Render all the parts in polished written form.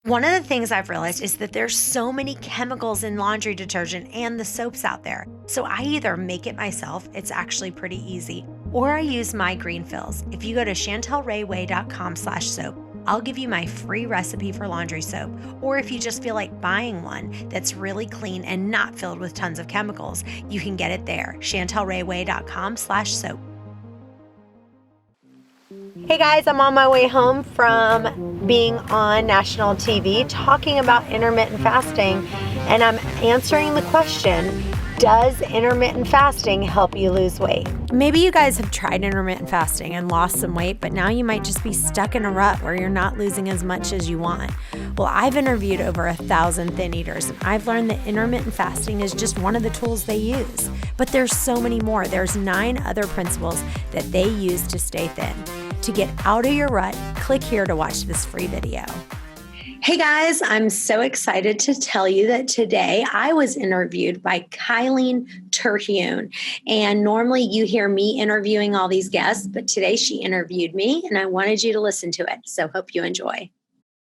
One of the things I've realized is that there's so many chemicals in laundry detergent and the soaps out there. So I either make it myself, it's actually pretty easy, or I use my green fills. If you go to chantelrayway.com/soap, I'll give you my free recipe for laundry soap. Or if you just feel like buying one that's really clean and not filled with tons of chemicals, you can get it there. chantelrayway.com/soap. Hey guys, I'm on my way home from being on national TV talking about intermittent fasting, and I'm answering the question, does intermittent fasting help you lose weight? Maybe you guys have tried intermittent fasting and lost some weight, but now you might just be stuck in a rut where you're not losing as much as you want. Well, I've interviewed over 1,000 thin eaters, and I've learned that intermittent fasting is just one of the tools they use. But there's so many more. There's 9 other principles that they use to stay thin. To get out of your rut, click here to watch this free video. Hey guys, I'm so excited to tell you that today I was interviewed by Kylene Terhune. And normally you hear me interviewing all these guests, but today she interviewed me and I wanted you to listen to it. So hope you enjoy.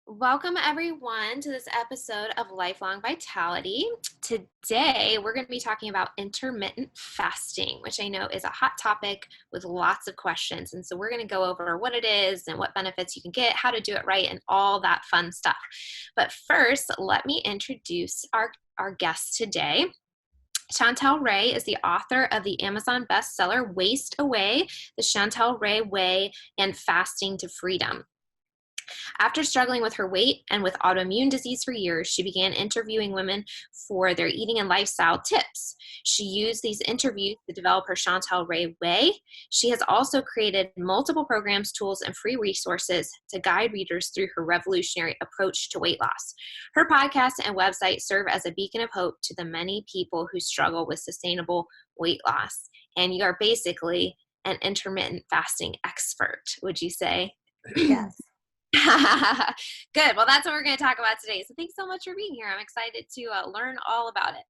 Welcome, everyone, to this episode of Lifelong Vitality. Today, we're going to be talking about intermittent fasting, which I know is a hot topic with lots of questions. And so we're going to go over what it is and what benefits you can get, how to do it right, and all that fun stuff. But first, let me introduce our guest today. Chantel Ray is the author of the Amazon bestseller, Waste Away, The Chantel Ray Way, and Fasting to Freedom. After struggling with her weight and with autoimmune disease for years, she began interviewing women for their eating and lifestyle tips. She used these interviews to develop her Chantel Ray Way. She has also created multiple programs, tools, and free resources to guide readers through her revolutionary approach to weight loss. Her podcast and website serve as a beacon of hope to the many people who struggle with sustainable weight loss. And you are basically an intermittent fasting expert, would you say? Yes. Good. Well, that's what we're going to talk about today. So thanks so much for being here. I'm excited to learn all about it.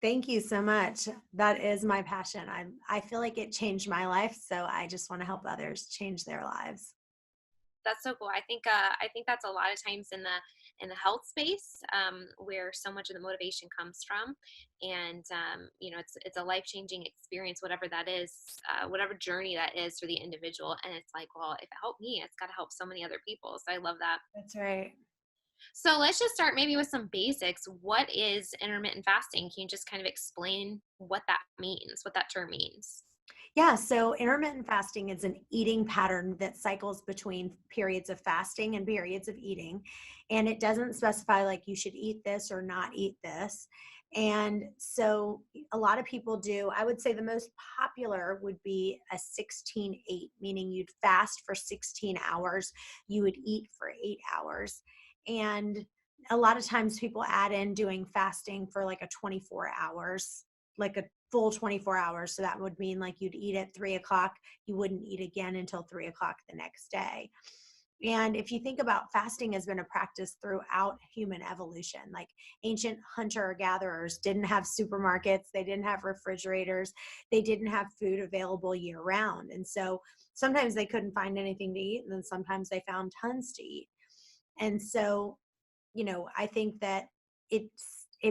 Thank you so much. That is my passion. I feel like it changed my life, so I just want to help others change their lives. That's so cool. I think that's a lot of times in the health space where so much of the motivation comes from, and it's a life changing experience, whatever that is, whatever journey that is for the individual. And it's like, well, if it helped me, it's got to help so many other people. So I love that. That's right. So let's just start maybe with some basics. What is intermittent fasting? Can you just kind of explain what that means, what that term means? Yeah, so intermittent fasting is an eating pattern that cycles between periods of fasting and periods of eating. And it doesn't specify like you should eat this or not eat this. And so a lot of people do, I would say the most popular would be a 16-8, meaning you'd fast for 16 hours, you would eat for 8 hours. And a lot of times people add in doing fasting for like a 24 hours, like a full 24 hours. So that would mean like you'd eat at 3 o'clock, you wouldn't eat again until 3 o'clock the next day. And if you think about, fasting has been a practice throughout human evolution. Like ancient hunter gatherers didn't have supermarkets, they didn't have refrigerators, they didn't have food available year round. And so sometimes they couldn't find anything to eat, and then sometimes they found tons to eat. And so, I think that it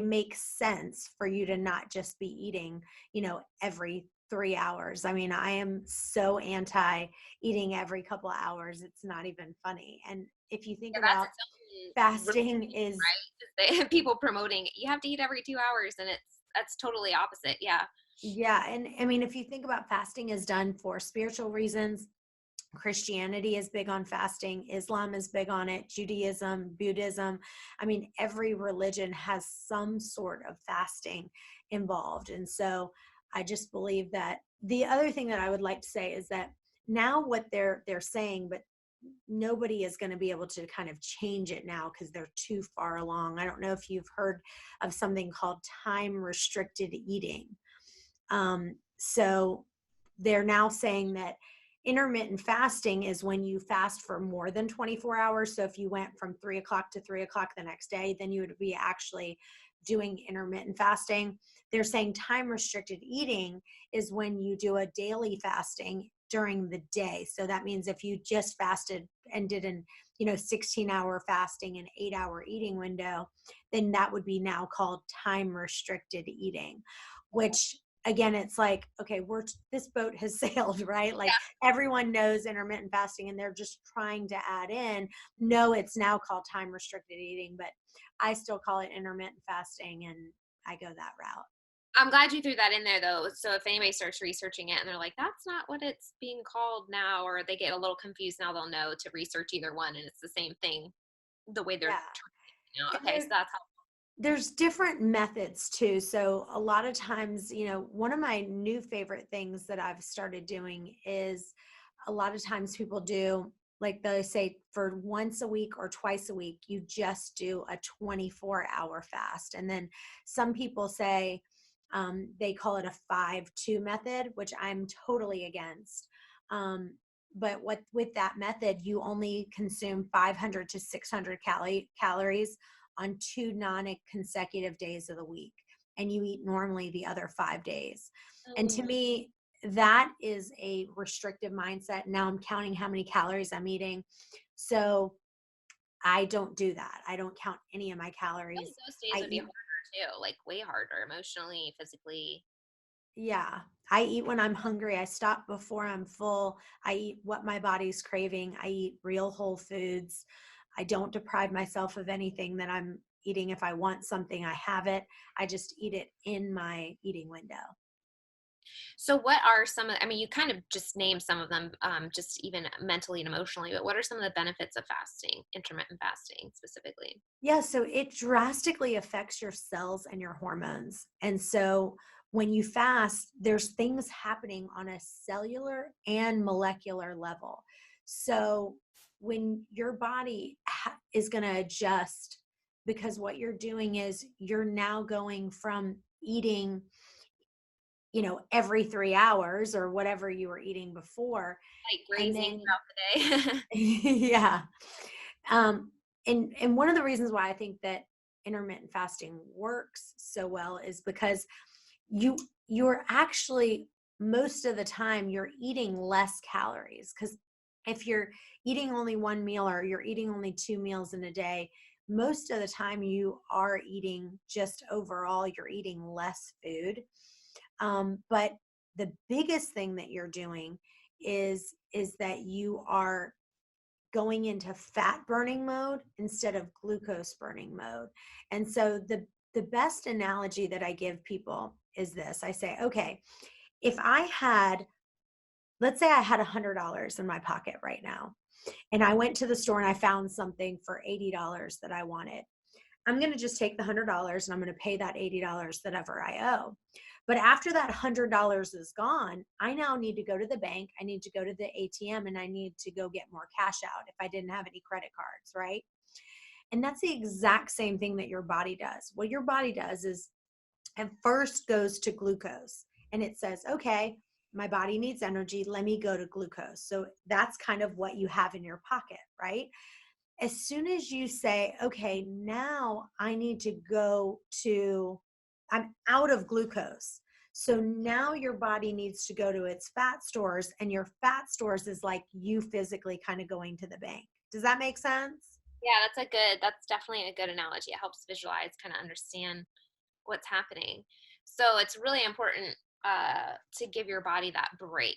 makes sense for you to not just be eating, every 3 hours. I mean, I am so anti eating every couple of hours. It's not even funny. And if you think Yeah, about, that's its own fasting routine, is, right? People promoting you have to eat every 2 hours, and that's totally opposite. Yeah. yeah. And I mean, if you think about, fasting is done for spiritual reasons. Christianity is big on fasting. Islam is big on it. Judaism, Buddhism. I mean, every religion has some sort of fasting involved. And so I just believe that the other thing that I would like to say is that now what they're saying, but nobody is going to be able to kind of change it now because they're too far along. I don't know if you've heard of something called time restricted eating. So they're now saying that intermittent fasting is when you fast for more than 24 hours. So if you went from 3 o'clock to 3 o'clock the next day, then you would be actually doing intermittent fasting. They're saying time restricted eating is when you do a daily fasting during the day. So that means if you just fasted and did an 16-hour fasting and 8-hour eating window, then that would be now called time restricted eating, which again, it's like, okay, this boat has sailed, right? Like everyone knows intermittent fasting and they're just trying to add in, no, it's now called time restricted eating, but I still call it intermittent fasting and I go that route. I'm glad you threw that in there though. So if anybody starts researching it and they're like, that's not what it's being called now, or they get a little confused now, they'll know to research either one and it's the same thing the way they're okay, so that's helpful. There's different methods too. So a lot of times, one of my new favorite things that I've started doing is a lot of times people do, like they say for once a week or twice a week, you just do a 24-hour fast. And then some people say, they call it a 5-2 method, which I'm totally against. But with that method, you only consume 500 to 600 calories on 2 non-consecutive days of the week, and you eat normally the other 5 days. And to me, that is a restrictive mindset. Now I'm counting how many calories I'm eating. So I don't do that. I don't count any of my calories. Those days would be harder too, like way harder emotionally, physically. Yeah. I eat when I'm hungry. I stop before I'm full. I eat what my body's craving. I eat real whole foods. I don't deprive myself of anything that I'm eating. If I want something, I have it. I just eat it in my eating window. So what are some of, I mean, you kind of just named some of them, just even mentally and emotionally, but what are some of the benefits of fasting, intermittent fasting specifically? Yeah, so it drastically affects your cells and your hormones. And so when you fast, there's things happening on a cellular and molecular level. So when your body is going to adjust, because what you're doing is you're now going from eating, every 3 hours or whatever you were eating before. Like grazing throughout the day. Yeah. And one of the reasons why I think that intermittent fasting works so well is because you're actually, most of the time you're eating less calories, because if you're eating only one meal or you're eating only 2 meals in a day, most of the time you are eating, just overall you're eating less food. But the biggest thing that you're doing is that you are going into fat burning mode instead of glucose burning mode. And so the best analogy that I give people is this. I say, okay, if I had, let's say I had $100 in my pocket right now, and I went to the store and I found something for $80 that I wanted. I'm going to just take the $100 and I'm going to pay that $80 that ever I owe. But after that $100 is gone, I now need to go to the bank. I need to go to the ATM and I need to go get more cash out if I didn't have any credit cards, right? And that's the exact same thing that your body does. What your body does is it first goes to glucose and it says, okay, my body needs energy. Let me go to glucose. So that's kind of what you have in your pocket, right? As soon as you say, okay, now I need to go to, I'm out of glucose. So now your body needs to go to its fat stores, and your fat stores is like you physically kind of going to the bank. Does that make sense? Yeah, that's definitely a good analogy. It helps visualize, kind of understand what's happening. So it's really important to give your body that break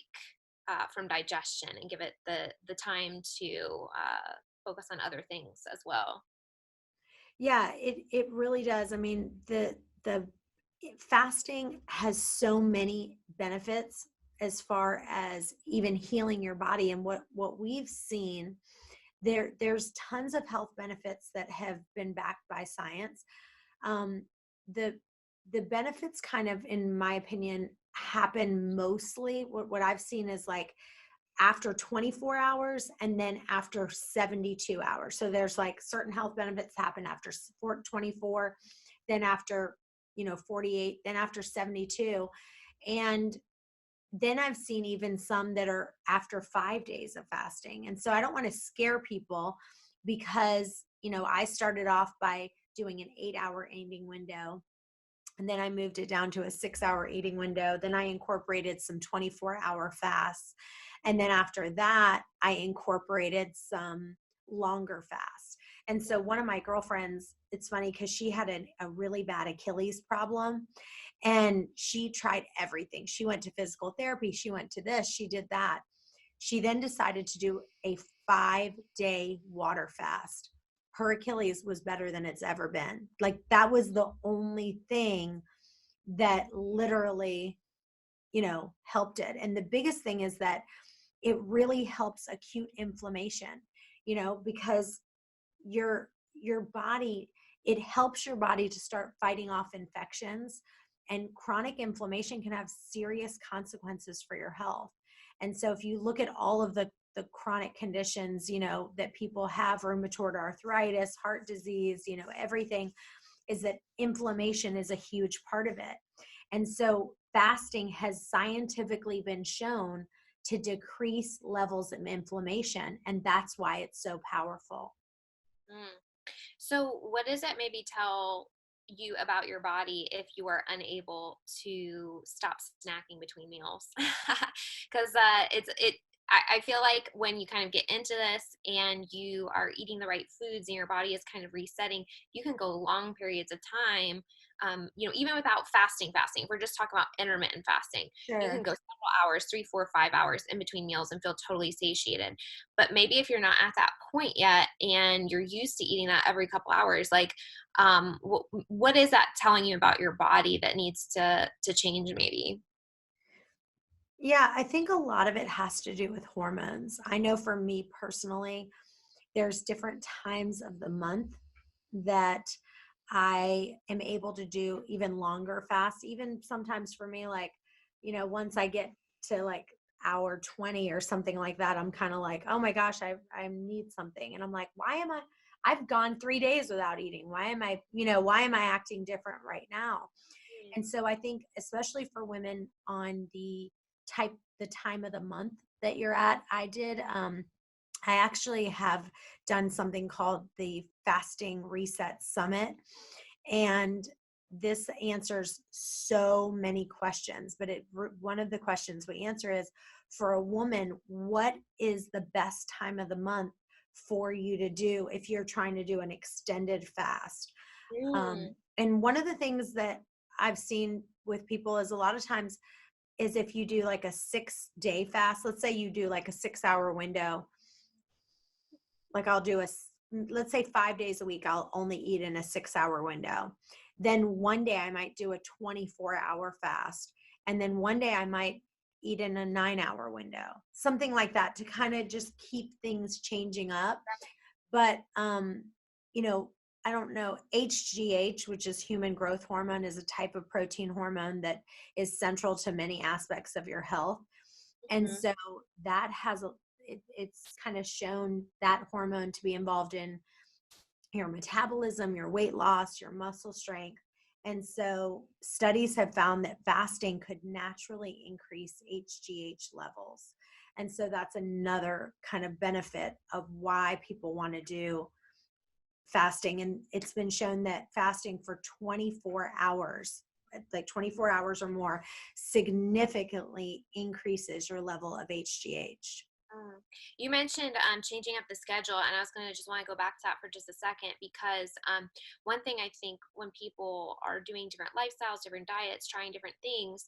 from digestion and give it the time to focus on other things as well. Yeah, it really does. I mean, the fasting has so many benefits as far as even healing your body. And what we've seen, there's tons of health benefits that have been backed by science. Um, the the benefits kind of, in my opinion, happen mostly, what I've seen is like after 24 hours and then after 72 hours. So there's like certain health benefits happen after 24, then after 48, then after 72. And then I've seen even some that are after 5 days of fasting. And so I don't want to scare people, because I started off by doing an 8-hour eating window. And then I moved it down to a 6-hour eating window. Then I incorporated some 24-hour fasts. And then after that, I incorporated some longer fasts. And so one of my girlfriends, it's funny because she had a really bad Achilles problem, and she tried everything. She went to physical therapy. She went to this, she did that. She then decided to do a 5-day water fast. Her Achilles was better than it's ever been. Like, that was the only thing that literally, helped it. And the biggest thing is that it really helps acute inflammation, because your body, it helps your body to start fighting off infections, and chronic inflammation can have serious consequences for your health. And so if you look at all of the chronic conditions, that people have, rheumatoid arthritis, heart disease, everything, is that inflammation is a huge part of it. And so fasting has scientifically been shown to decrease levels of inflammation, and that's why it's so powerful. So what does that maybe tell you about your body if you are unable to stop snacking between meals? Because I feel like when you kind of get into this and you are eating the right foods and your body is kind of resetting, you can go long periods of time, even without fasting. If we're just talking about intermittent fasting, you can Sure. go several hours, 3, 4, 5 hours in between meals and feel totally satiated. But maybe if you're not at that point yet and you're used to eating that every couple hours, like, what is that telling you about your body that needs to change maybe? Yeah, I think a lot of it has to do with hormones. I know for me personally, there's different times of the month that I am able to do even longer fasts. Even sometimes for me, like, once I get to like hour 20 or something like that, I'm kind of like, oh my gosh, I need something. And I'm like, I've gone 3 days without eating. Why am I acting different right now? And so I think, especially for women on the time of the month that you're at, I actually have done something called the Fasting Reset Summit. And this answers so many questions, but one of the questions we answer is, for a woman, what is the best time of the month for you to do if you're trying to do an extended fast? Mm. And one of the things that I've seen with people is, a lot of times, is if you do like a 6-day fast. Let's say you do like a 6-hour window. Like, let's say 5 days a week, I'll only eat in a 6-hour window. Then one day I might do a 24-hour fast. And then one day I might eat in a 9-hour window, something like that, to kind of just keep things changing up. But, I don't know, HGH, which is human growth hormone, is a type of protein hormone that is central to many aspects of your health. And Mhm. so that it's kind of shown that hormone to be involved in your metabolism, your weight loss, your muscle strength. And so studies have found that fasting could naturally increase HGH levels. And so that's another kind of benefit of why people want to do fasting. And it's been shown that fasting for 24 hours, like 24 hours or more, significantly increases your level of HGH. You mentioned changing up the schedule, and I was going to just want to go back to that for just a second because one thing I think when people are doing different lifestyles, different diets, trying different things,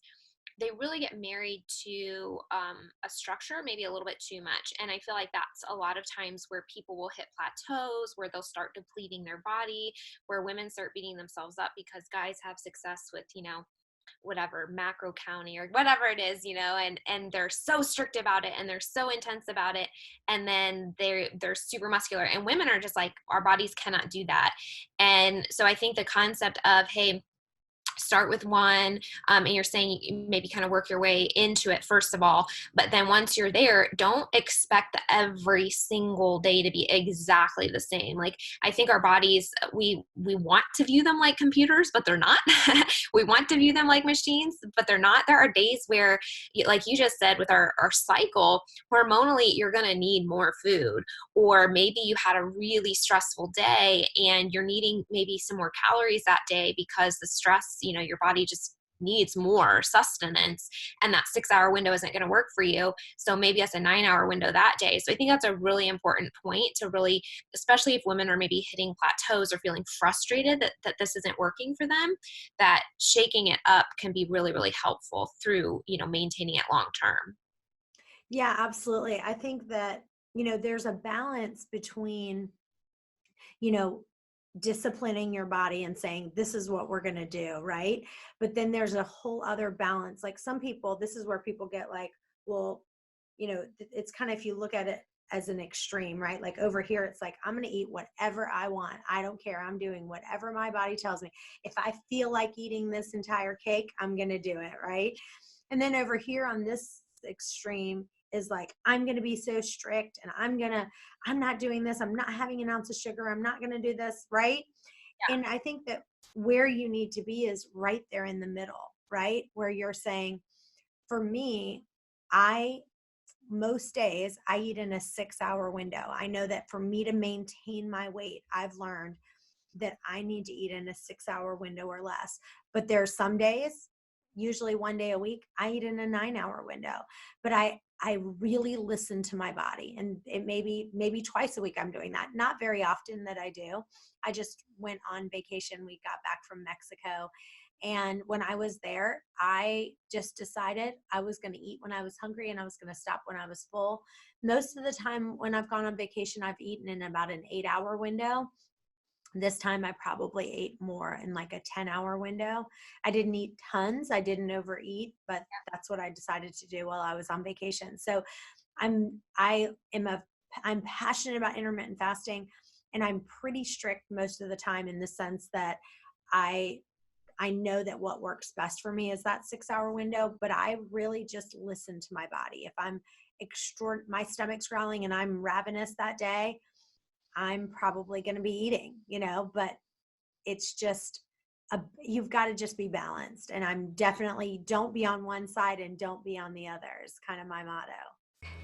they really get married to a structure maybe a little bit too much. And I feel like that's a lot of times where people will hit plateaus, where they'll start depleting their body, where women start beating themselves up because guys have success with, whatever macro counting or whatever it is, and they're so strict about it and they're so intense about it, and then they're super muscular, and women are just like, our bodies cannot do that. And so I think the concept of, hey, start with one, and you're saying you maybe kind of work your way into it first of all, but then once you're there, don't expect every single day to be exactly the same. Like, I think our bodies, we want to view them like computers, but they're not. We want to view them like machines, but they're not. There are days where, like you just said, with our cycle, hormonally, you're going to need more food, or maybe you had a really stressful day and you're needing maybe some more calories that day because the stress your body just needs more sustenance, and that 6-hour window isn't going to work for you. So maybe it's a 9-hour window that day. So I think that's a really important point to really, especially if women are maybe hitting plateaus or feeling frustrated that this isn't working for them, that shaking it up can be really, really helpful through, maintaining it long term. Yeah, absolutely. I think that, there's a balance between, you know, disciplining your body and saying, this is what we're going to do. Right. But then there's a whole other balance. Like some people, this is where people get like, well, it's kind of, if you look at it as an extreme, right? Like over here, it's like, I'm going to eat whatever I want. I don't care. I'm doing whatever my body tells me. If I feel like eating this entire cake, I'm going to do it. Right. And then over here on this extreme is like, I'm going to be so strict and I'm not doing this. I'm not having an ounce of sugar. I'm not going to do this. Right. Yeah. And I think that where you need to be is right there in the middle, right? Where you're saying, for me, most days I eat in a 6-hour window. I know that for me to maintain my weight, I've learned that I need to eat in a 6-hour window or less. But there are some days, usually one day a week, I eat in a 9-hour window. But I really listen to my body, and it maybe twice a week I'm doing that. Not very often that I do. I just went on vacation. We got back from Mexico. And when I was there, I just decided I was going to eat when I was hungry and I was going to stop when I was full. Most of the time when I've gone on vacation, I've eaten in about an 8-hour window. This time I probably ate more in like a 10-hour window. I didn't eat tons. I didn't overeat, but that's what I decided to do while I was on vacation. So I'm passionate about intermittent fasting, and I'm pretty strict most of the time in the sense that I know that what works best for me is that 6-hour window, but I really just listen to my body. If I'm my stomach's growling and I'm ravenous that day, I'm probably going to be eating, but it's just, you've got to just be balanced. And I'm definitely, don't be on one side and don't be on the other is kind of my motto.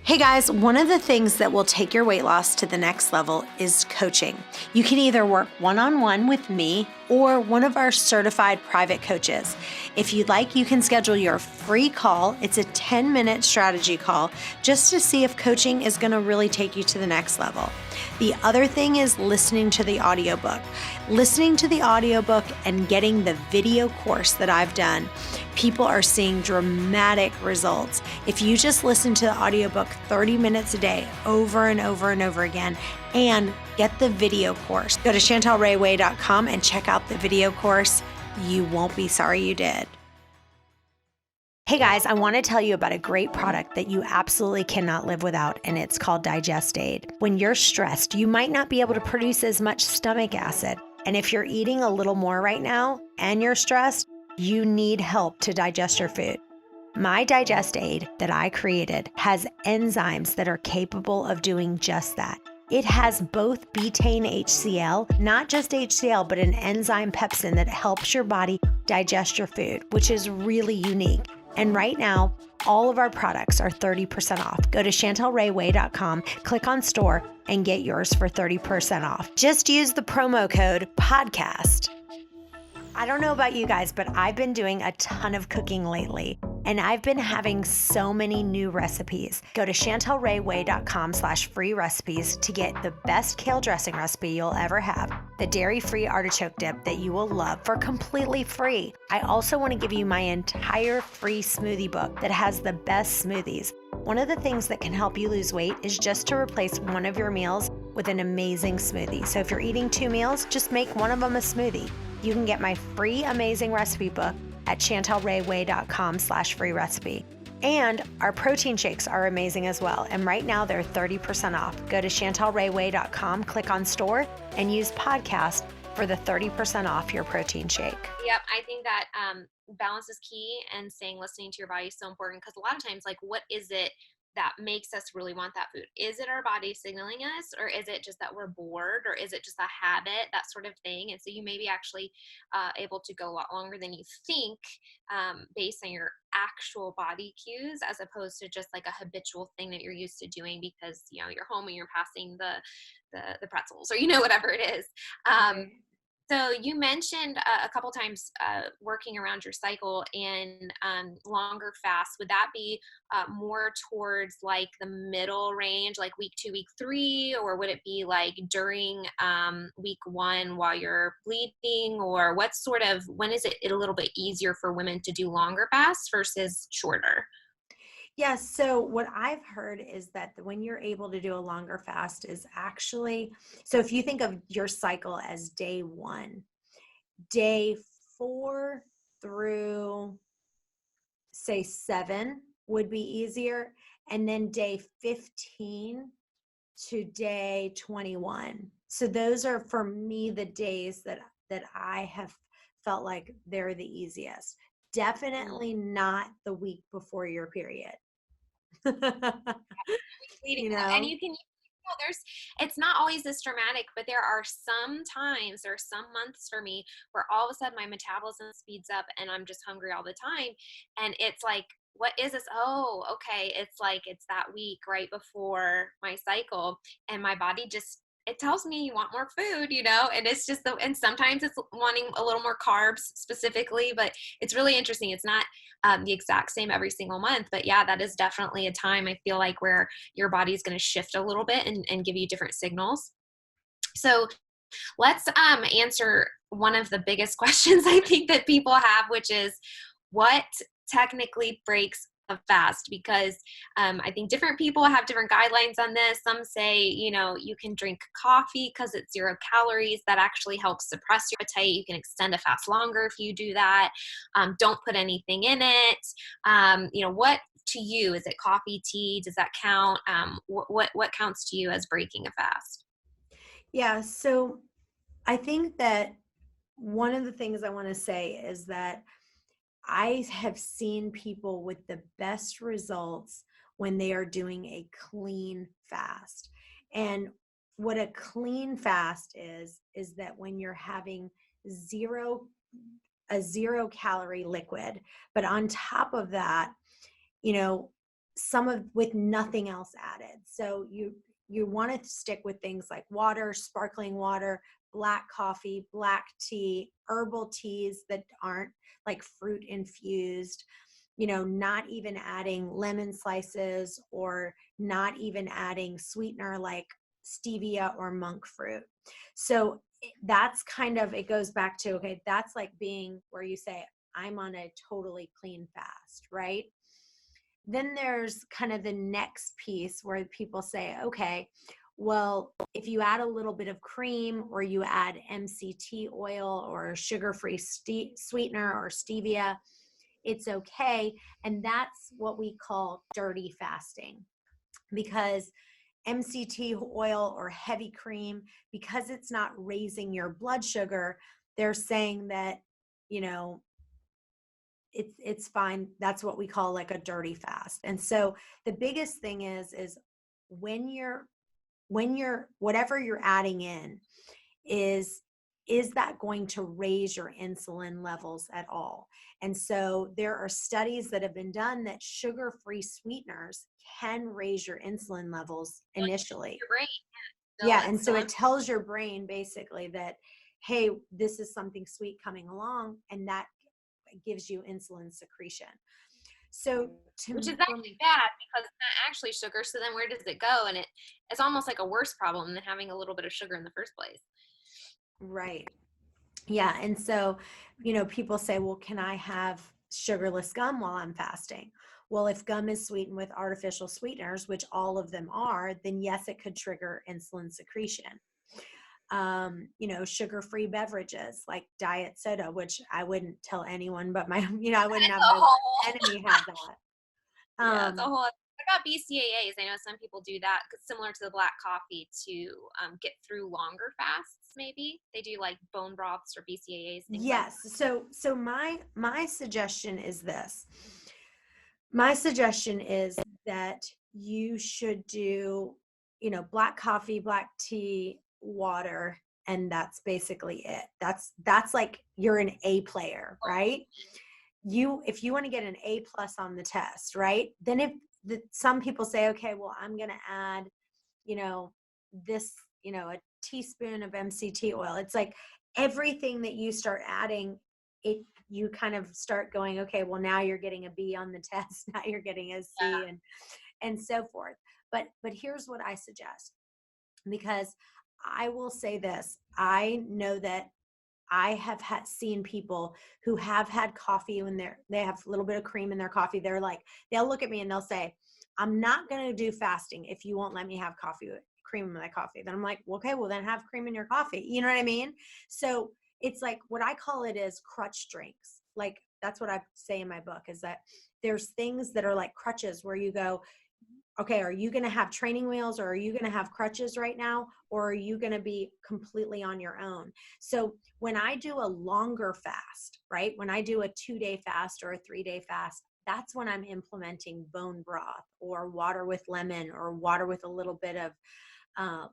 Hey guys, one of the things that will take your weight loss to the next level is coaching. You can either work one-on-one with me or one of our certified private coaches. If you'd like, you can schedule your free call. It's a 10-minute strategy call just to see if coaching is going to really take you to the next level. The other thing is listening to the audiobook. Listening to the audiobook and getting the video course that I've done, people are seeing dramatic results. If you just listen to the audiobook 30 minutes a day over and over and over again and get the video course, go to chantelrayway.com and check out the video course. You won't be sorry you did. Hey guys, I want to tell you about a great product that you absolutely cannot live without, and it's called Digest-Aid. When you're stressed, you might not be able to produce as much stomach acid. And if you're eating a little more right now and you're stressed, you need help to digest your food. My Digest-Aid that I created has enzymes that are capable of doing just that. It has both betaine HCl, not just HCl, but an enzyme pepsin that helps your body digest your food, which is really unique. And right now, all of our products are 30% off. Go to chantelrayway.com, click on store, and get yours for 30% off. Just use the promo code PODCAST. I don't know about you guys, but I've been doing a ton of cooking lately, and I've been having so many new recipes. Go to chantelrayway.com/free recipes to get the best kale dressing recipe you'll ever have, the dairy-free artichoke dip that you will love for completely free. I also want to give you my entire free smoothie book that has the best smoothies. One of the things that can help you lose weight is just to replace one of your meals with an amazing smoothie. So if you're eating 2 meals, just make one of them a smoothie. You can get my free amazing recipe book at chantelrayway.com/free recipe. And our protein shakes are amazing as well. And right now they're 30% off. Go to chantelrayway.com, click on store, and use podcast for the 30% off your protein shake. Yep, I think that balance is key, and listening to your body is so important, because a lot of times, like, what is it that makes us really want that food? Is it our body signaling us, or is it just that we're bored, or is it just a habit, that sort of thing? And so you may be actually able to go a lot longer than you think, based on your actual body cues, as opposed to just like a habitual thing that you're used to doing because you're home and you're passing the pretzels, or whatever it is. Right. So you mentioned a couple times working around your cycle and longer fasts. Would that be more towards like the middle range, like week 2, week 3, or would it be like during week 1 while you're bleeding, or when is it a little bit easier for women to do longer fasts versus shorter? Yes. So what I've heard is that when you're able to do a longer fast is actually, so if you think of your cycle as day 1, day 4 through say 7 would be easier. And then day 15 to day 21. So those are for me the days that I have felt like they're the easiest. Definitely not the week before your period. Bleeding. you And know? you can, there's, it's not always this dramatic, but there are some months for me where all of a sudden my metabolism speeds up and I'm just hungry all the time. And it's like, what is this? Oh, okay. It's like, it's that week right before my cycle, and my body just, it tells me you want more food, and it's just and sometimes it's wanting a little more carbs specifically, but it's really interesting. It's not the exact same every single month, but yeah, that is definitely a time I feel like where your body is going to shift a little bit and give you different signals. So let's answer one of the biggest questions I think that people have, which is what technically breaks a fast? Because I think different people have different guidelines on this. Some say, you can drink coffee because it's 0 calories. That actually helps suppress your appetite. You can extend a fast longer if you do that. Don't put anything in it. What to you, is it coffee, tea? Does that count? What counts to you as breaking a fast? Yeah. So I think that one of the things I want to say is that I have seen people with the best results when they are doing a clean fast. And what a clean fast is that when you're having a 0 calorie liquid, but on top of that, some of with nothing else added. So you want to stick with things like water, sparkling water, black coffee, black tea, herbal teas that aren't like fruit infused, not even adding lemon slices or not even adding sweetener like stevia or monk fruit. So that's kind of, it goes back to, okay, that's like being where you say, I'm on a totally clean fast, right? Then there's kind of the next piece where people say, okay, well, if you add a little bit of cream or you add MCT oil or sugar-free sweetener or stevia, it's okay. And that's what we call dirty fasting, because MCT oil or heavy cream, because it's not raising your blood sugar, they're saying that, it's fine. That's what we call like a dirty fast. And so the biggest thing is when you're whatever you're adding in is that going to raise your insulin levels at all? And so there are studies that have been done that sugar-free sweeteners can raise your insulin levels initially. Your brain. Yeah. And so it tells your brain basically that, hey, this is something sweet coming along, and that gives you insulin secretion. So Which is actually bad because it's not actually sugar. So then where does it go? And it's almost like a worse problem than having a little bit of sugar in the first place. Right. Yeah. And so, people say, well, can I have sugarless gum while I'm fasting? Well, if gum is sweetened with artificial sweeteners, which all of them are, then yes, it could trigger insulin secretion. Sugar-free beverages like diet soda, which I wouldn't tell anyone, but I wouldn't have my enemy have that. Yeah, it's a whole. What about BCAAs? I know some people do that, similar to the black coffee, to get through longer fasts. Maybe they do like bone broths or BCAAs. Yes. So my suggestion is this. My suggestion is that you should do, black coffee, black tea, water, and that's basically it. That's like you're an A player, right? If you want to get an A+ on the test, right? Then if some people say, okay, well, I'm going to add, this, a teaspoon of MCT oil. It's like everything that you start adding, you kind of start going, okay, well, now you're getting a B on the test. Now you're getting a C, and so forth. But here's what I suggest, because I will say this. I know that I have seen people who have had coffee when they have a little bit of cream in their coffee. They're like, they'll look at me and they'll say, I'm not going to do fasting if you won't let me have cream in my coffee. Then I'm like, well, okay, well then have cream in your coffee. You know what I mean? So it's like, what I call it is crutch drinks. Like, that's what I say in my book, is that there's things that are like crutches where you go, okay, are you going to have training wheels, or are you going to have crutches right now? Or are you going to be completely on your own? So when I do a longer fast, right? When I do a 2-day fast or a 3-day fast, that's when I'm implementing bone broth or water with lemon or water with a little bit of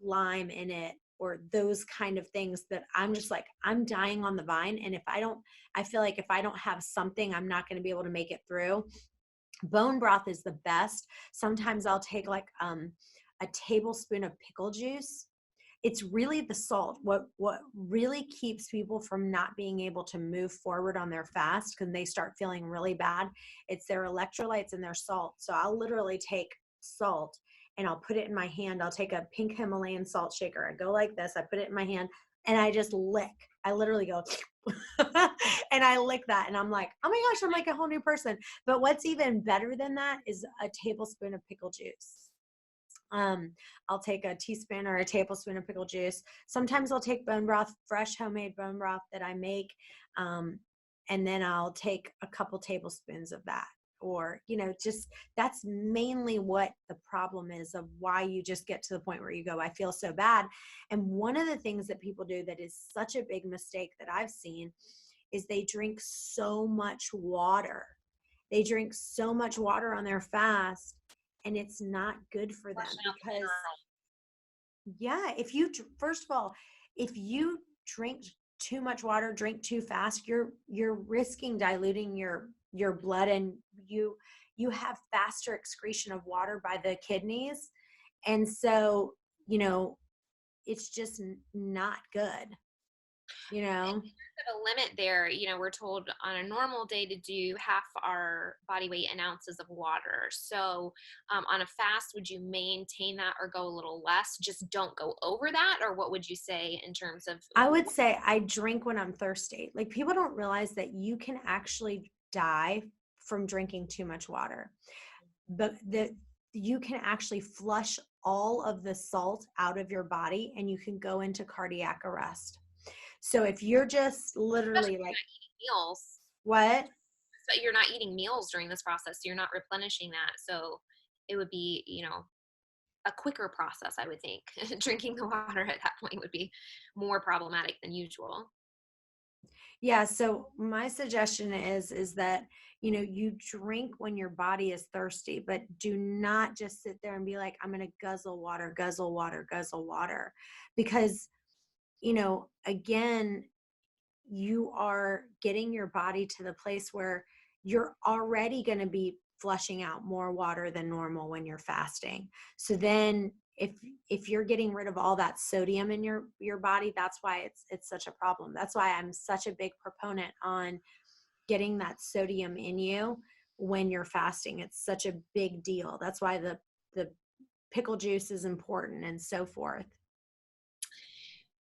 lime in it, or those kind of things that I'm just like, I'm dying on the vine. And I feel like if I don't have something, I'm not going to be able to make it through. Bone broth is the best. Sometimes I'll take like a tablespoon of pickle juice. It's really the salt. What really keeps people from not being able to move forward on their fast, because they start feeling really bad, it's their electrolytes and their salt. So I'll literally take salt and I'll put it in my hand. I'll take a pink Himalayan salt shaker. I go like this. I put it in my hand and I just lick. I literally go and I lick that, and I'm like, oh my gosh, I'm like a whole new person. But what's even better than that is a tablespoon of pickle juice. I'll take a teaspoon or a tablespoon of pickle juice. Sometimes I'll take bone broth, fresh homemade bone broth that I make. And then I'll take a couple tablespoons of that. Or, just that's mainly what the problem is, of why you just get to the point where you go, I feel so bad. And one of the things that people do that is such a big mistake that I've seen is they drink so much water. They drink so much water on their fast, and it's not good for them, because first of all, if you drink too much water, drink too fast, you're risking diluting your blood, and you have faster excretion of water by the kidneys. And so, it's just not good, A limit there. We're told on a normal day to do half our body weight in ounces of water. So on a fast, would you maintain that or go a little less? Just don't go over that? Or what would you say in terms of? I would say I drink when I'm thirsty. Like, people don't realize that you can actually die from drinking too much water, but you can actually flush all of the salt out of your body, and you can go into cardiac arrest. So if you're just literally like meals, what? But you're not eating meals during this process. You're not replenishing that. So it would be, a quicker process, I would think. Drinking the water at that point would be more problematic than usual. Yeah. So my suggestion is that, you drink when your body is thirsty, but do not just sit there and be like, I'm going to guzzle water, guzzle water, guzzle water. Because, again, you are getting your body to the place where you're already going to be flushing out more water than normal when you're fasting. So then if you're getting rid of all that sodium in your body, that's why it's such a problem. That's why I'm such a big proponent on getting that sodium in you when you're fasting. It's such a big deal. That's why the pickle juice is important, and so forth.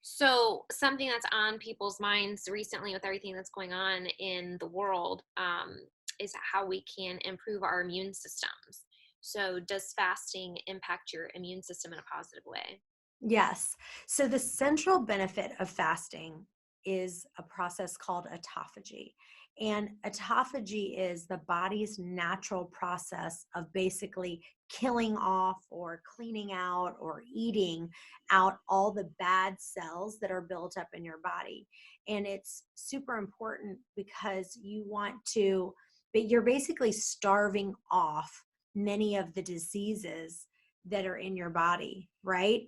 So something that's on people's minds recently with everything that's going on in the world is how we can improve our immune systems. So does fasting impact your immune system in a positive way? Yes. So the central benefit of fasting is a process called autophagy. And autophagy is the body's natural process of basically killing off or cleaning out or eating out all the bad cells that are built up in your body. And it's super important because you're basically starving off many of the diseases that are in your body, right?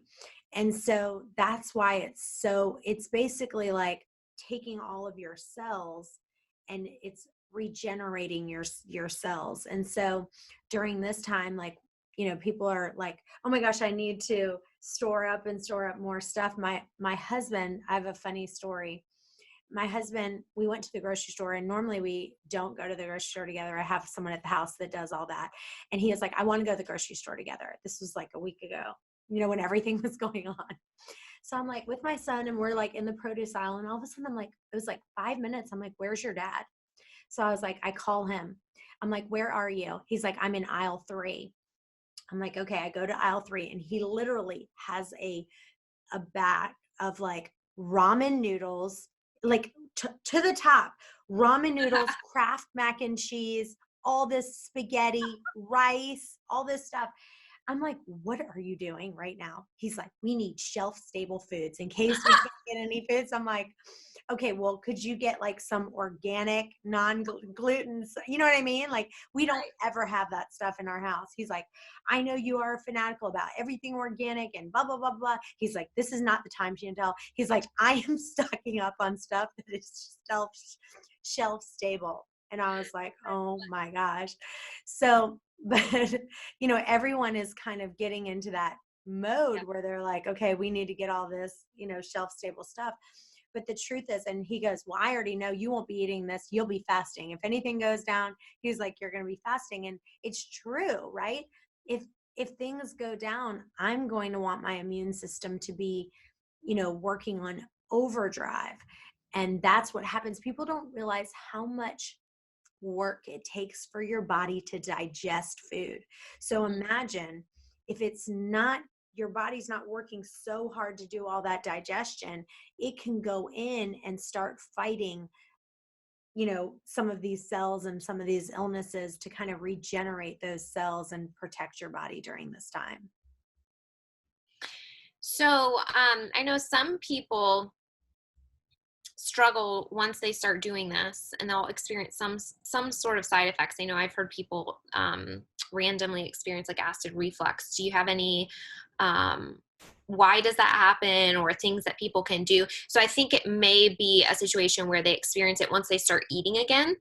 And so that's why it's basically like taking all of your cells and it's regenerating your cells. And so during this time, like, people are like, oh my gosh, I need to store up more stuff. My husband, I have a funny story. My husband, we went to the grocery store, and normally we don't go to the grocery store together. I have someone at the house that does all that. And he was like, I want to go to the grocery store together. This was like a week ago, when everything was going on. So I'm like with my son, and we're like in the produce aisle, and all of a sudden I'm like, it was like 5 minutes. I'm like, where's your dad? So I was like, I call him. I'm like, where are you? He's like, I'm in aisle 3. I'm like, okay. I go to aisle 3, and he literally has a bag of like ramen noodles, like to the top, ramen noodles, Kraft mac and cheese, all this spaghetti, rice, all this stuff. I'm like, what are you doing right now? He's like, we need shelf stable foods in case we can't get any foods. I'm like, okay, well, could you get like some organic, non-gluten, you know what I mean? Like, we don't ever have that stuff in our house. He's like, I know you are fanatical about everything organic and blah, blah, blah, blah. He's like, this is not the time, Chantel. He's like, I am stocking up on stuff that is shelf stable. And I was like, oh my gosh. So, but, everyone is kind of getting into that mode where they're like, okay, we need to get all this, shelf stable stuff. But the truth is, and he goes, well, I already know you won't be eating this. You'll be fasting. If anything goes down, he's like, you're going to be fasting. And it's true, right? If things go down, I'm going to want my immune system to be, working on overdrive. And that's what happens. People don't realize how much work it takes for your body to digest food. So imagine if your body's not working so hard to do all that digestion, it can go in and start fighting, some of these cells and some of these illnesses to kind of regenerate those cells and protect your body during this time. So I know some people struggle once they start doing this, and they'll experience some sort of side effects. I know I've heard people randomly experience like acid reflux. Do you have any why does that happen, or things that people can do? So I think it may be a situation where they experience it once they start eating again.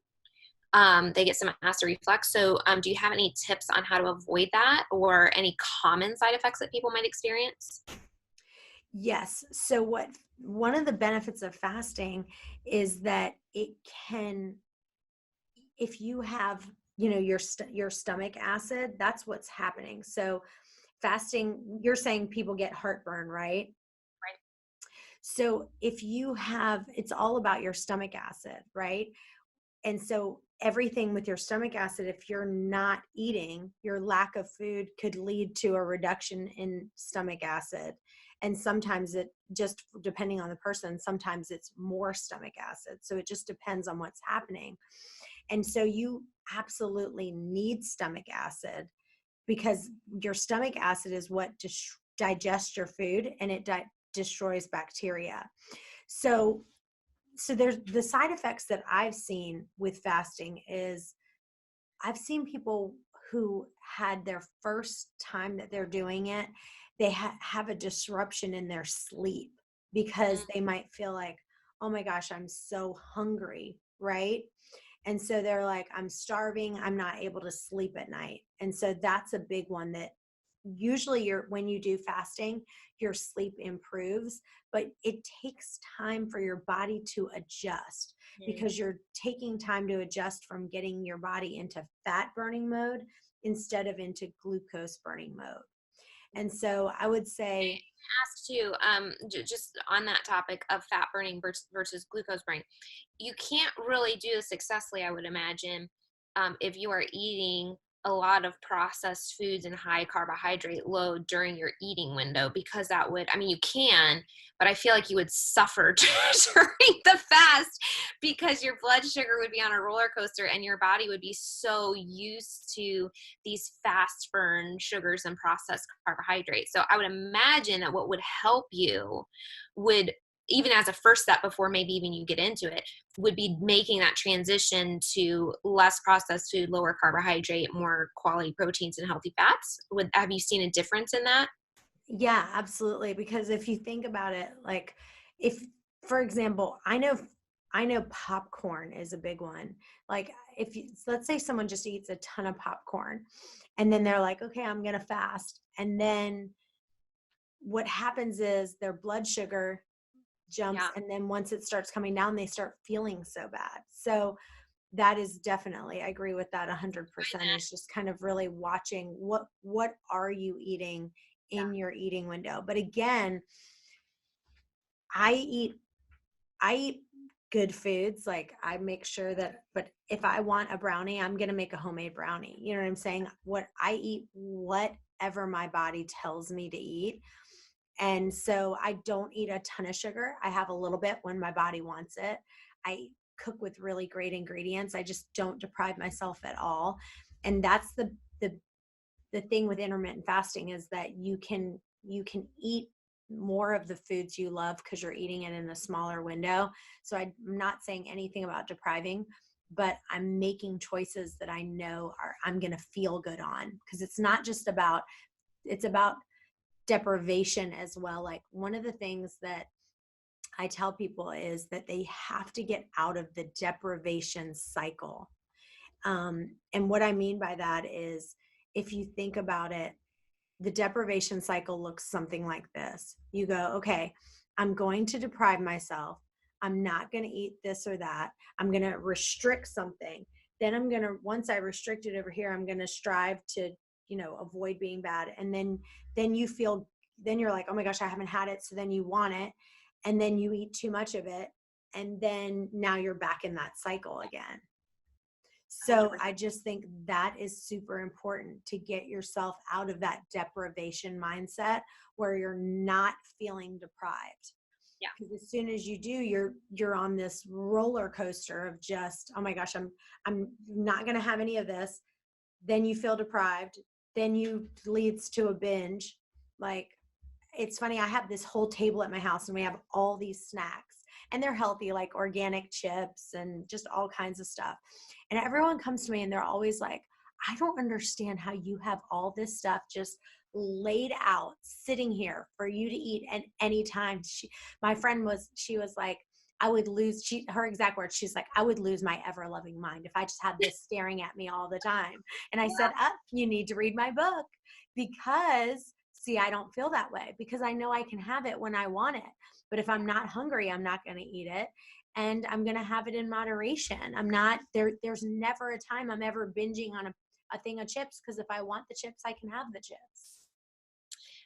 They get some acid reflux. So do you have any tips on how to avoid that, or any common side effects that people might experience? Yes. So one of the benefits of fasting is that it can, if you have, your stomach acid, that's what's happening. So fasting, you're saying people get heartburn, right? Right. So if you have, it's all about your stomach acid, right? And so everything with your stomach acid, if you're not eating, your lack of food could lead to a reduction in stomach acid. And sometimes it just, depending on the person, sometimes it's more stomach acid. So it just depends on what's happening. And so you absolutely need stomach acid, because your stomach acid is what digests your food, and it destroys bacteria. So there's the side effects that I've seen with fasting is I've seen people who had their first time that they're doing it, they have a disruption in their sleep, because they might feel like, oh my gosh, I'm so hungry, right? And so they're like, I'm starving, I'm not able to sleep at night. And so that's a big one that usually when you do fasting, your sleep improves, but it takes time for your body to adjust, because you're taking time to adjust from getting your body into fat burning mode instead of into glucose burning mode. And so I would say, Ask too, just on that topic of fat burning versus glucose burning, you can't really do this successfully, I would imagine, if you are eating a lot of processed foods and high carbohydrate load during your eating window, because that would, I mean, you can, but I feel like you would suffer during the fast, because your blood sugar would be on a roller coaster, and your body would be so used to these fast burn sugars and processed carbohydrates. So I would imagine that what would help you would, even as a first step before maybe even you get into it, would be making that transition to less processed food, lower carbohydrate, more quality proteins and healthy fats. Have you seen a difference in that? yeah, absolutely. Because if you think about it, like if, for example, I know popcorn is a big one. Like let's say someone just eats a ton of popcorn, and then they're like, okay, I'm going to fast. And then what happens is their blood sugar jumps. Yeah. And then once it starts coming down, they start feeling so bad. So that is definitely, I agree with that 100%, is just kind of really watching what are you eating in your eating window. But again, I eat good foods. Like I make sure that, but if I want a brownie, I'm going to make a homemade brownie. You know what I'm saying? What I eat, whatever my body tells me to eat. And so I don't eat a ton of sugar. I have a little bit when my body wants it. I cook with really great ingredients. I just don't deprive myself at all. And that's the thing with intermittent fasting, is that you can eat more of the foods you love because you're eating it in a smaller window. So I'm not saying anything about depriving, but I'm making choices that I know I'm going to feel good on, because it's not just about, it's about deprivation as well. Like one of the things that I tell people is that they have to get out of the deprivation cycle. And what I mean by that is, if you think about it, the deprivation cycle looks something like this. You go, okay, I'm going to deprive myself. I'm not going to eat this or that. I'm going to restrict something. Then I'm going to, once I restrict it over here, I'm going to strive to, avoid being bad. And then you feel, then you're like, oh my gosh, I haven't had it. So then you want it. And then you eat too much of it. And then now you're back in that cycle again. So 100%. I just think that is super important, to get yourself out of that deprivation mindset where you're not feeling deprived. Yeah. Because as soon as you do, you're on this roller coaster of just, oh my gosh, I'm not going to have any of this. Then you feel deprived. Then you leads to a binge. Like, it's funny, I have this whole table at my house and we have all these snacks, and they're healthy, like organic chips and just all kinds of stuff. And everyone comes to me and they're always like, I don't understand how you have all this stuff just laid out, sitting here for you to eat at any time. My friend she was like, I would lose, her exact words, she's like, I would lose my ever loving mind if I just had this staring at me all the time. And I said, you need to read my book, because see, I don't feel that way, because I know I can have it when I want it. But if I'm not hungry, I'm not going to eat it. And I'm going to have it in moderation. I'm not there. There's never a time I'm ever binging on a thing of chips, because if I want the chips, I can have the chips.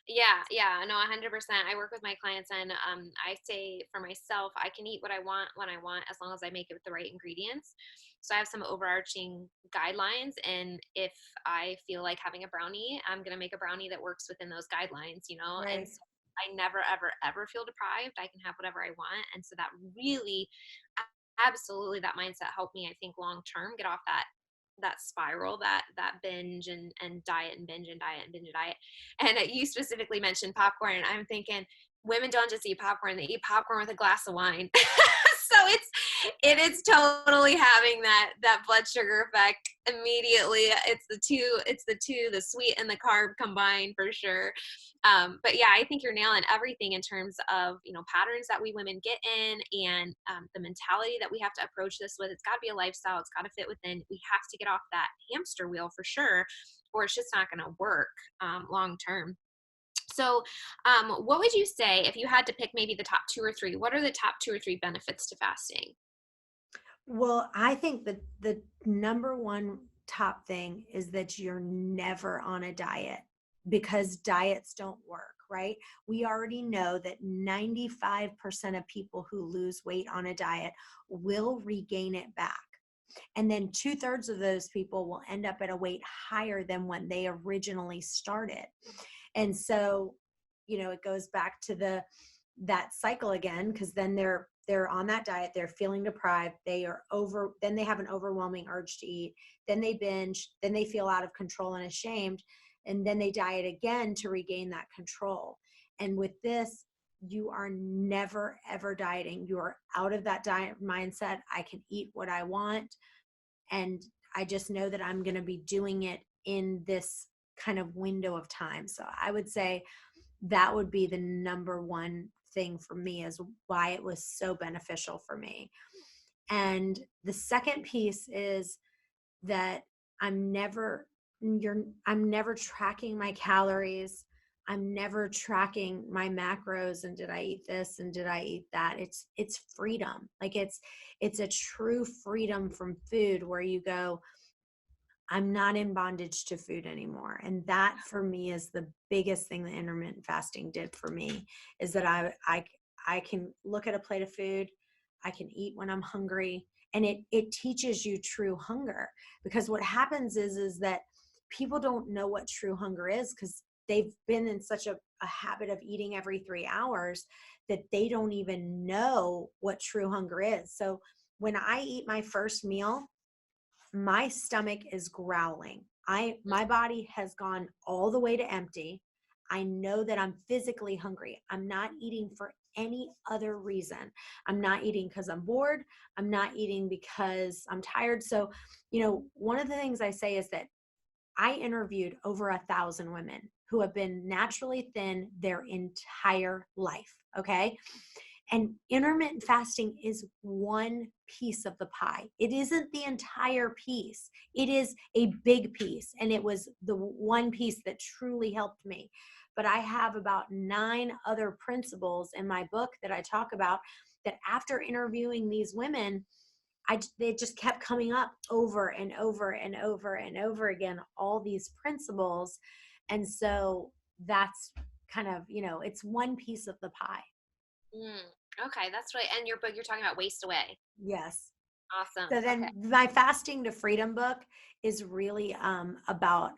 Yeah, no, 100%. I work with my clients, and I say for myself, I can eat what I want when I want, as long as I make it with the right ingredients. So I have some overarching guidelines, and if I feel like having a brownie, I'm going to make a brownie that works within those guidelines, Right. and so I never, ever, ever feel deprived. I can have whatever I want. And so that really, absolutely, that mindset helped me, I think, long term, get off that spiral, that binge and diet and binge and diet and binge and diet. And you specifically mentioned popcorn, and I'm thinking, women don't just eat popcorn, they eat popcorn with a glass of wine. So it is totally having that blood sugar effect immediately. It's the sweet and the carb combined, for sure. But yeah, I think you're nailing everything in terms of, patterns that we women get in, and the mentality that we have to approach this with. It's got to be a lifestyle. It's got to fit within. We have to get off that hamster wheel, for sure, or it's just not going to work long term. So what would you say, if you had to pick maybe the top 2 or 3, what are the top 2 or 3 benefits to fasting? Well, I think that the number one top thing is that you're never on a diet, because diets don't work, right? We already know that 95% of people who lose weight on a diet will regain it back. And then 2/3 of those people will end up at a weight higher than when they originally started. And so, it goes back to that cycle again, because then they're on that diet, they're feeling deprived, then they have an overwhelming urge to eat, then they binge, then they feel out of control and ashamed, and then they diet again to regain that control. And with this, you are never ever dieting. You are out of that diet mindset. I can eat what I want, and I just know that I'm going to be doing it in this kind of window of time. So I would say that would be the number one thing for me, is why it was so beneficial for me. And the second piece is that I'm never tracking my calories. I'm never tracking my macros and did I eat this and did I eat that. It's freedom. Like it's a true freedom from food where you go, I'm not in bondage to food anymore. And that for me is the biggest thing that intermittent fasting did for me, is that I can look at a plate of food, I can eat when I'm hungry, and it teaches you true hunger. Because what happens is that people don't know what true hunger is because they've been in such a habit of eating every 3 hours that they don't even know what true hunger is. So when I eat my first meal, my stomach is growling. My body has gone all the way to empty. I know that I'm physically hungry. I'm not eating for any other reason. I'm not eating because I'm bored. I'm not eating because I'm tired. So, one of the things I say is that I interviewed over 1,000 women who have been naturally thin their entire life. Okay. And intermittent fasting is one piece of the pie. It isn't the entire piece. It is a big piece. And it was the one piece that truly helped me. But I have about 9 other principles in my book that I talk about that after interviewing these women, they just kept coming up over and over and over and over again, all these principles. And so that's kind of, it's one piece of the pie. Okay, that's really, and your book, you're talking about Waste Away. Yes. Awesome. So then my Fasting to Freedom book is really about,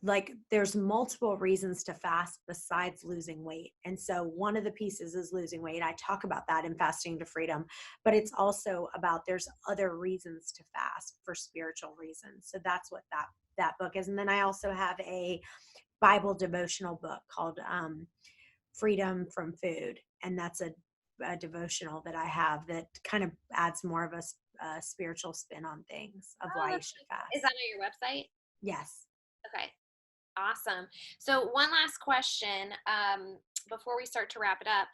like, there's multiple reasons to fast besides losing weight. And so one of the pieces is losing weight. I talk about that in Fasting to Freedom, but it's also about there's other reasons to fast for spiritual reasons. So that's what that book is. And then I also have a Bible devotional book called Freedom from Food. And that's a devotional that I have that kind of adds more of a spiritual spin on things of why you should fast. Is that on your website? Yes. Okay. Awesome. So one last question before we start to wrap it up.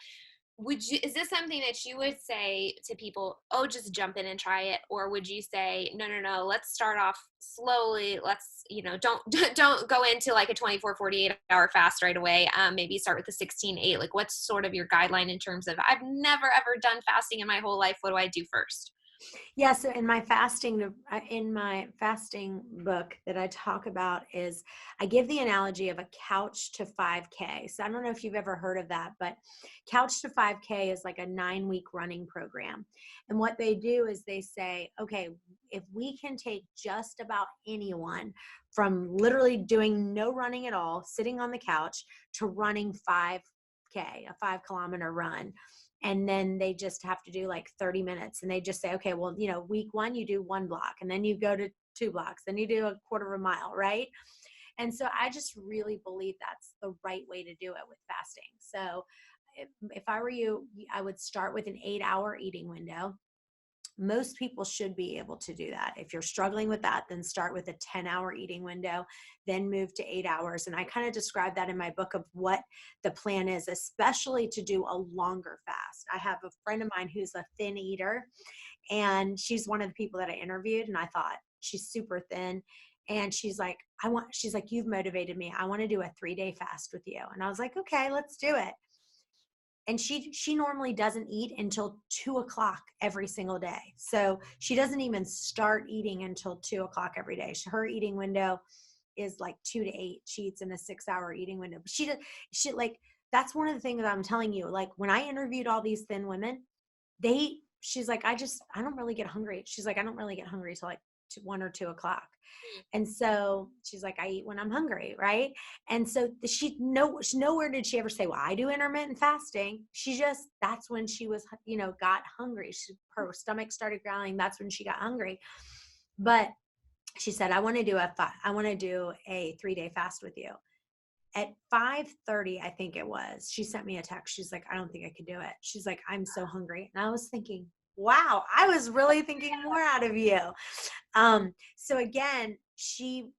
Is this something that you would say to people, oh, just jump in and try it? Or would you say, no, let's start off slowly. Let's, don't go into like a 24, 48-hour fast right away. Maybe start with the 16-8. Like, what's sort of your guideline in terms of, I've never, ever done fasting in my whole life. What do I do first? Yeah, so in my fasting book that I talk about is I give the analogy of a couch to 5K. So I don't know if you've ever heard of that, but couch to 5K is like a 9-week running program. And what they do is they say, okay, if we can take just about anyone from literally doing no running at all, sitting on the couch, to running 5K, a 5-kilometer run. And then they just have to do like 30 minutes, and they just say, okay, well, week 1, you do 1 block, and then you go to 2 blocks, then you do a quarter of a mile. Right. And so I just really believe that's the right way to do it with fasting. So if I were you, I would start with an 8-hour eating window. Most people should be able to do that. If you're struggling with that, then start with a 10-hour eating window, then move to 8 hours. And I kind of describe that in my book of what the plan is, especially to do a longer fast. I have a friend of mine who's a thin eater, and she's one of the people that I interviewed, and I thought, she's super thin. And she's like, you've motivated me. I want to do a 3-day fast with you. And I was like, okay, let's do it. And she normally doesn't eat until 2 o'clock every single day. So she doesn't even start eating until 2 o'clock every day. Her eating window is like 2 to 8. She eats in a 6-hour eating window. But she like, that's one of the things that I'm telling you. Like, when I interviewed all these thin women, she's like, I don't really get hungry. She's like, I don't really get hungry till like 1 or 2 o'clock. And so she's like, I eat when I'm hungry. Right. And so nowhere did she ever say, well, I do intermittent fasting. That's when she was, got hungry. Her stomach started growling. That's when she got hungry. But she said, I want to do a 3-day fast with you. At 5:30, I think it was, she sent me a text. She's like, I don't think I could do it. She's like, I'm so hungry. And I was thinking, wow, I was really thinking more out of you. So again, she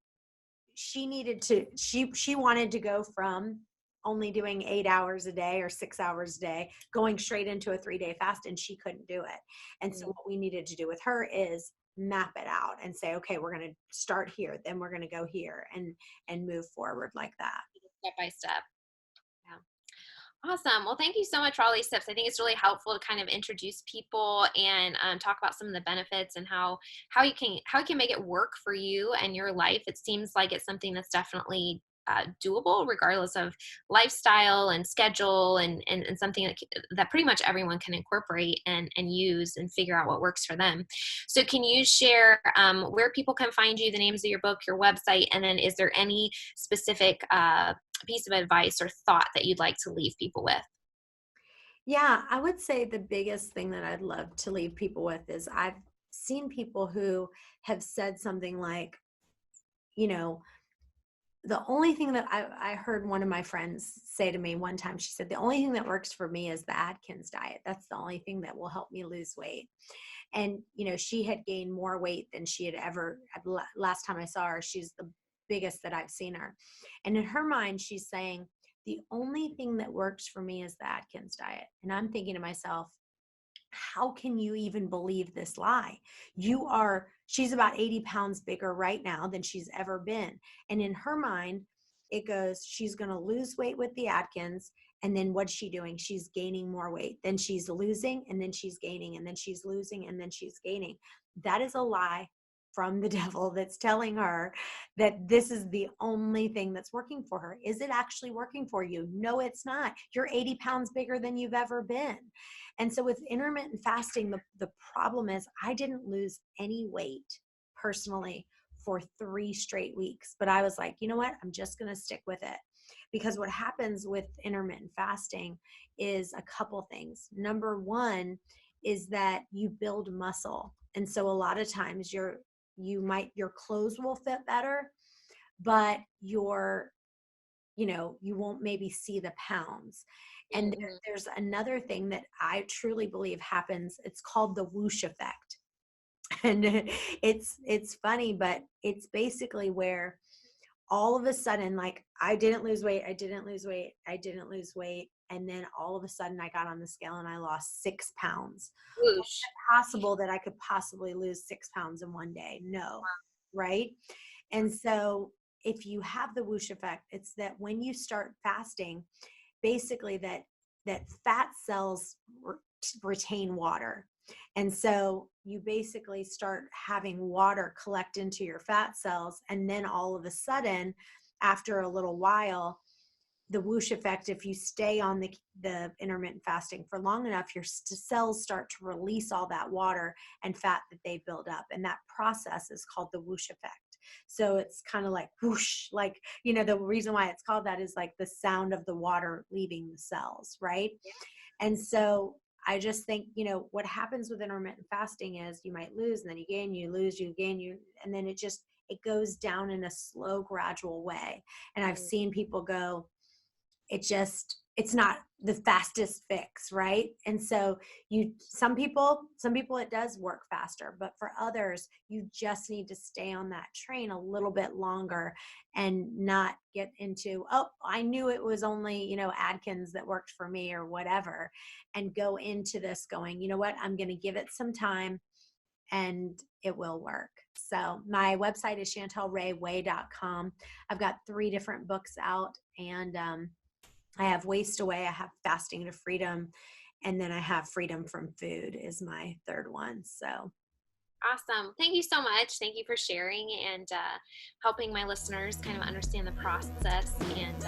wanted to go from only doing 8 hours a day or 6 hours a day, going straight into a 3-day fast, and she couldn't do it. And so what we needed to do with her is map it out and say, okay, we're going to start here, then we're going to go here, and move forward like that. Step by step. Awesome. Well, thank you so much for all these tips. I think it's really helpful to kind of introduce people and talk about some of the benefits and how you can make it work for you and your life. It seems like it's something that's definitely doable, regardless of lifestyle and schedule, and something that pretty much everyone can incorporate and use and figure out what works for them. So, can you share where people can find you, the names of your book, your website, and then is there any specific piece of advice or thought that you'd like to leave people with? Yeah, I would say the biggest thing that I'd love to leave people with is I've seen people who have said something like, you know, the only thing that I heard one of my friends say to me one time, she said, the only thing that works for me is the Atkins diet. That's the only thing that will help me lose weight. And, she had gained more weight than she had ever, last time I saw her, she's the biggest that I've seen her. And in her mind, she's saying, the only thing that works for me is the Atkins diet. And I'm thinking to myself, how can you even believe this lie? She's about 80 pounds bigger right now than she's ever been. And in her mind, it goes, she's going to lose weight with the Atkins. And then what's she doing? She's gaining more weight. Then she's losing, and then she's gaining, and then she's losing, and then she's gaining. That is a lie from the devil that's telling her that this is the only thing that's working for her. Is it actually working for you? No, it's not. You're 80 pounds bigger than you've ever been. And so with intermittent fasting, the problem is I didn't lose any weight personally for 3 straight weeks. But I was like, you know what? I'm just going to stick with it. Because what happens with intermittent fasting is a couple things. Number one is that you build muscle. And so a lot of times your clothes will fit better, but you won't maybe see the pounds. And there's another thing that I truly believe happens. It's called the whoosh effect. And it's funny, but it's basically where all of a sudden, like, I didn't lose weight. And then all of a sudden I got on the scale and I lost 6 pounds. Was Whoosh. it possible that I could possibly lose 6 pounds in one day? No. Right. And so if you have the whoosh effect, it's that when you start fasting, basically that fat cells retain water. And so you basically start having water collect into your fat cells. And then all of a sudden, after a little while, the whoosh effect, if you stay on the intermittent fasting for long enough, your cells start to release all that water and fat that they build up. And that process is called the whoosh effect. So it's kind of like whoosh, like, the reason why it's called that is like the sound of the water leaving the cells, right? And so I just think, what happens with intermittent fasting is you might lose and then you gain, you lose, you gain, and then it goes down in a slow, gradual way. And I've seen people go, it's not the fastest fix, right? And so some people it does work faster, but for others, you just need to stay on that train a little bit longer and not get into, oh, I knew it was only, Atkins that worked for me or whatever, and go into this going, you know what, I'm going to give it some time and it will work. So my website is chantelrayway.com. I've got 3 different books out, and I have Waste Away, I have Fasting to Freedom, and then I have Freedom from Food is my 3rd one. So Awesome. Thank you so much. Thank you for sharing and helping my listeners kind of understand the process and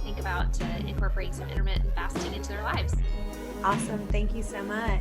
think about incorporating some intermittent fasting into their lives. awesome. Thank you so much.